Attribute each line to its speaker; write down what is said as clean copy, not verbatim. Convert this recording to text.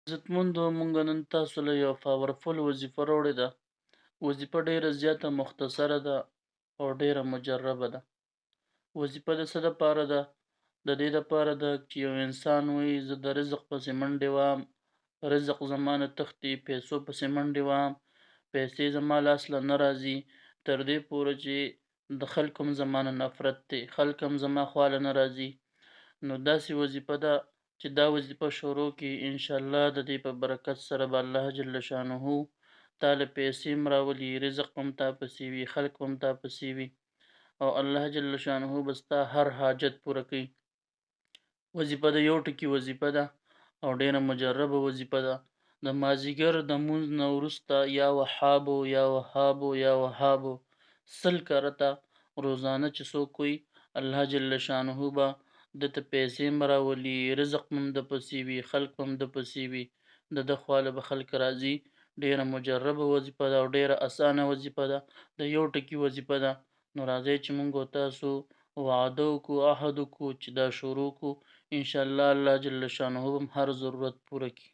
Speaker 1: عزتمندو مونږ نن تاسو له یو پاورفل وظیفه راوړې ده. وظیفه ډیره زیاته مختصره ده او ډیره مجربه ده. وظیفه د څه دپاره ده؟ د دې دپاره ده چې یو انسان وایي زه د رزق پسې منډې وهم، رزق زما نه تښتي، پیسو پسې منډې وهم، پیسې زما لاس له نه راځي، تر دې پورې چې د خلکو هم زما نه نفرت دی، خلک هم زما خوا له نه راځي. نو داسې وظیفه ده چې دا وظیفه شروع کړي انشاءالله د دې په برکت سره به الله جل شانه تا له پیسې هم راولي، رزق هم تا پسې وي، خلک هم تا پسې وي او الله جل شانه به ستا هر حاجت پوره کوي. وظیفه د یو ټکي وظیفه ده او ډیره مجربه وظیفه ده. د مازدیګر د مونځ نه وروسته یا وهابو یا وهابو یا وهابو 100 کرته روزانه چې څوک کوي الله جل شانه به دته پیسې هم راولي، رزق هم د پسې وي، خلک هم د پسې وي، د ده خوا له به خلک راځي. ډیره مجربه وظیفه ده او ډیره اسانه وظیفه ده، د یو ټکي وظیفه ده. نو راځئ چې مونږ او تاسو وعده وکړو، عهد وکړو چې دا شروع کړو. انشاءالله الله جل شانه به هر ضرورت پوره کړي.